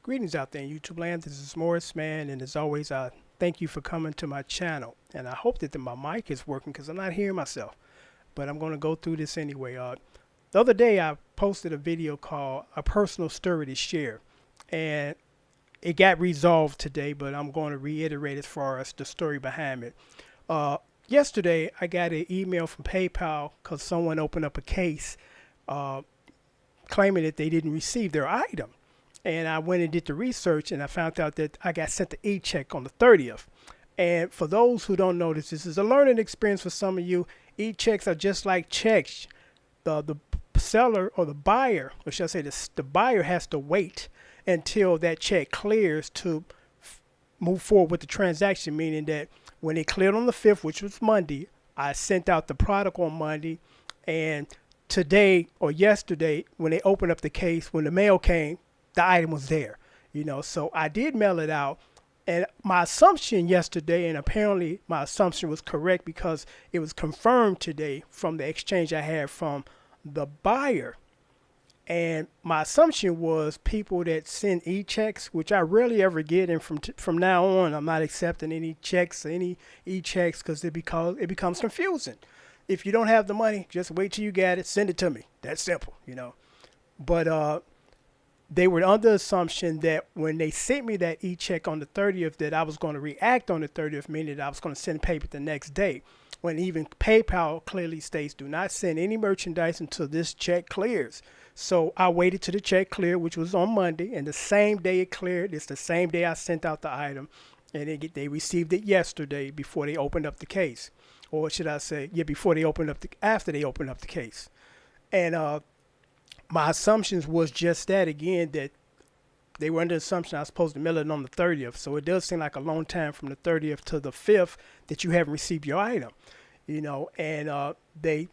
Greetings out there in YouTube land. This is Morris, man, and as always, I thank you for coming to my channel. And I hope that my mic is working because I'm not hearing myself. But I'm going to go through this anyway. The other day, I posted a video called "A Personal Story to Share," and it got resolved today. But I'm going to reiterate as far as the story behind it. Uh, Yesterday, I got an email from PayPal because someone opened up a case uh, claiming that they didn't receive their item. And I went and did the research, and I found out that I got sent the e-check on the 30th. And for those who don't know this is a learning experience for some of you. E-checks are just like checks. The seller or the buyer, or should I say the buyer has to wait until that check clears to move forward with the transaction, meaning that when it cleared on the 5th, which was Monday, I sent out the product on Monday, and today or yesterday when they opened up the case, when the mail came, the item was there, so I did mail it out. And my assumption yesterday, and apparently my assumption was correct because it was confirmed today from the exchange I had from the buyer. And my assumption was people that send e-checks, which I rarely ever get, and from now on, I'm not accepting any checks or any e-checks because it becomes confusing. If you don't have the money, just wait till you get it, send it to me. That's simple. But they were under the assumption that when they sent me that e-check on the 30th, that I was going to react on the 30th, meaning that I was going to send payment the next day. When even PayPal clearly states, do not send any merchandise until this check clears. So I waited till the check cleared, which was on Monday, and the same day it cleared, it's the same day I sent out the item, and they received it yesterday before they opened up the case, or should I say, yeah, after they opened up the case, and my assumptions was just that again, that they were under the assumption I was supposed to mail it on the 30th. So it does seem like a long time from the 30th to the 5th that you haven't received your item, and they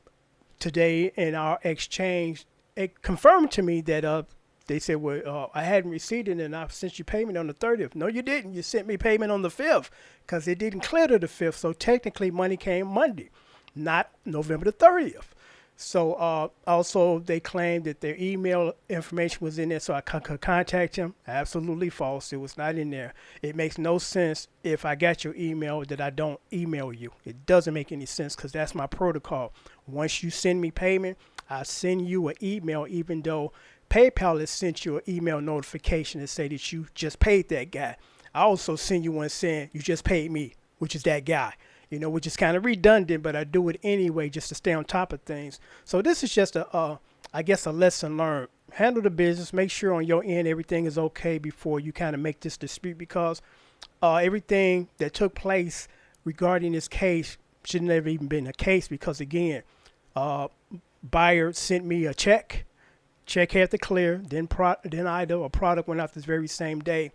today in our exchange, it confirmed to me that they said, well, I hadn't received it and I sent you payment on the 30th. No, you didn't. You sent me payment on the 5th because it didn't clear to the 5th. So technically money came Monday, not November the 30th. So also they claimed that their email information was in there so I could contact them. Absolutely false. It was not in there. It makes no sense if I got your email that I don't email you. It doesn't make any sense because that's my protocol. Once you send me payment, I send you an email, even though PayPal has sent you an email notification to say that you just paid that guy. I also send you one saying you just paid me, which is that guy. Which is kind of redundant, but I do it anyway just to stay on top of things. So this is just I guess, a lesson learned. Handle the business. Make sure on your end everything is okay before you kind of make this dispute, because everything that took place regarding this case shouldn't have even been a case, because again, buyer sent me a check. Check had to clear. Then either a product went out this very same day.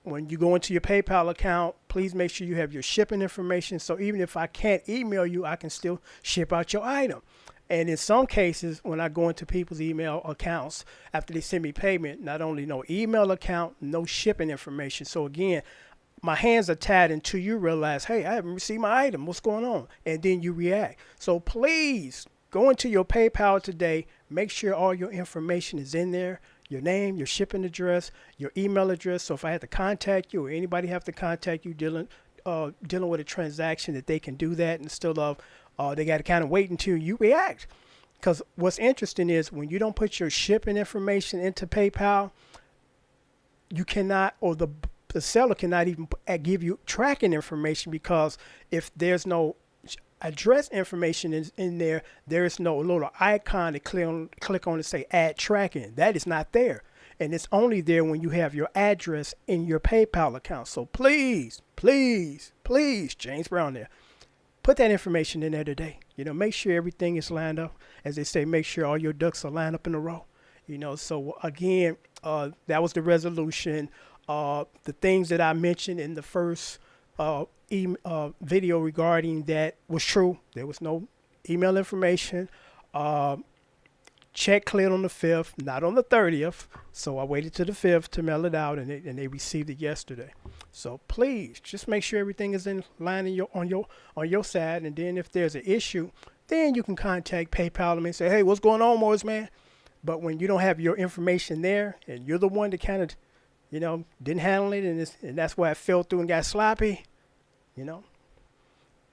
When you go into your PayPal account, please make sure you have your shipping information. So even if I can't email you, I can still ship out your item. And in some cases, when I go into people's email accounts after they send me payment, not only no email account, no shipping information. So again, my hands are tied until you realize, hey, I haven't received my item. What's going on? And then you react. So please go into your PayPal today. Make sure all your information is in there. Your name, your shipping address, your email address. So if I have to contact you or anybody have to contact you dealing with a transaction, that they can do that instead of they got to kind of wait until you react. Because what's interesting is when you don't put your shipping information into PayPal, you cannot, or the seller cannot even give you tracking information, because if there's no address information is in there, there is no little icon to click on to say add tracking. That is not there, and it's only there when you have your address in your PayPal account. So please, please, please, James Brown there, put that information in there today. Make sure everything is lined up. As they say, make sure all your ducks are lined up in a row. So again, that was the resolution. The things that I mentioned in the first video regarding that was true. There was no email information. Check cleared on the 5th, not on the 30th. So I waited to the 5th to mail it out, and they received it yesterday. So please just make sure everything is in line on your side. And then if there's an issue, then you can contact PayPal and say, hey, what's going on, Morris, man? But when you don't have your information there and you're the one that kind of didn't handle it, and that's why it fell through and got sloppy, you know.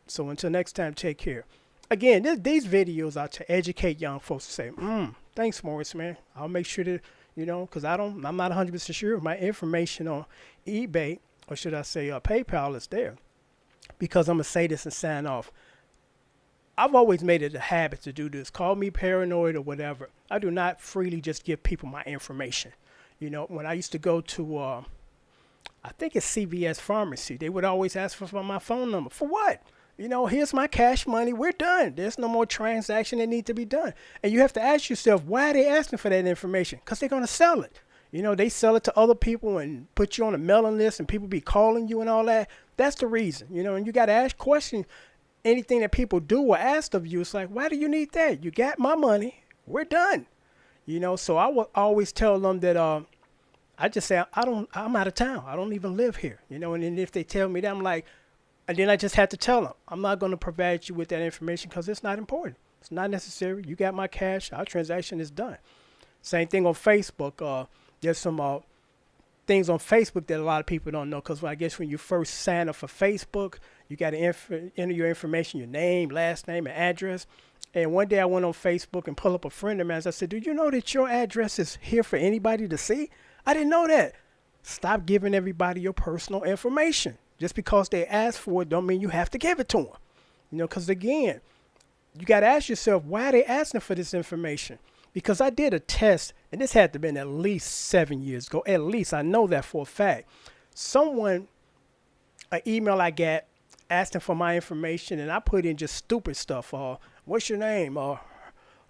So until next time, take care. Again, these videos are to educate young folks to say, thanks, Morris, man. I'll make sure to, because I'm not 100% sure if my information on eBay, or should I say PayPal, is there. Because I'm going to say this and sign off. I've always made it a habit to do this. Call me paranoid or whatever. I do not freely just give people my information. When I used to go to, I think it's CVS Pharmacy, they would always ask for my phone number. For what? Here's my cash money. We're done. There's no more transaction that need to be done. And you have to ask yourself, why are they asking for that information? Because they're going to sell it. They sell it to other people and put you on a mailing list and people be calling you and all that. That's the reason, and you got to ask questions. Anything that people do or ask of you, it's like, why do you need that? You got my money. We're done. So I would always tell them that I just say, I'm out of town. I don't even live here. And then if they tell me that, I'm like, and then I just have to tell them, I'm not going to provide you with that information because it's not important. It's not necessary. You got my cash. Our transaction is done. Same thing on Facebook. There's some things on Facebook that a lot of people don't know, because I guess when you first sign up for Facebook, you got to enter your information, your name, last name, and address. And one day I went on Facebook and pulled up a friend of mine. I said, do you know that your address is here for anybody to see? I didn't know that. Stop giving everybody your personal information. Just because they ask for it don't mean you have to give it to them. Because again, you got to ask yourself, why are they asking for this information? Because I did a test, and this had to have been at least 7 years ago. At least, I know that for a fact. An email I got asking for my information, and I put in just stupid stuff. What's your name?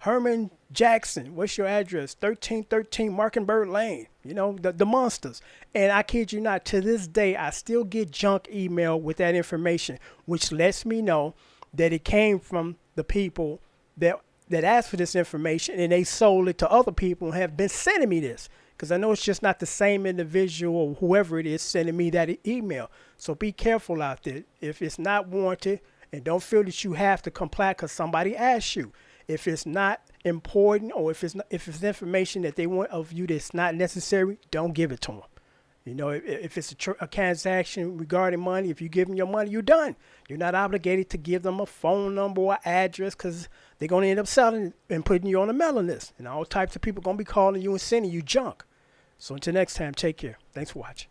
Herman Jackson. What's your address? 1313 Markenberg Lane. The monsters. And I kid you not, to this day, I still get junk email with that information, which lets me know that it came from the people that asked for this information, and they sold it to other people and have been sending me this. Because I know it's just not the same individual or whoever it is sending me that email. So be careful out there. If it's not warranted, and don't feel that you have to comply because somebody asked you. If it's not important, or if it's information that they want of you that's not necessary, don't give it to them. If it's a transaction regarding money, if you give them your money, you're done. You're not obligated to give them a phone number or address, because they're going to end up selling it and putting you on a mailing list. And all types of people are going to be calling you and sending you junk. So until next time, take care. Thanks for watching.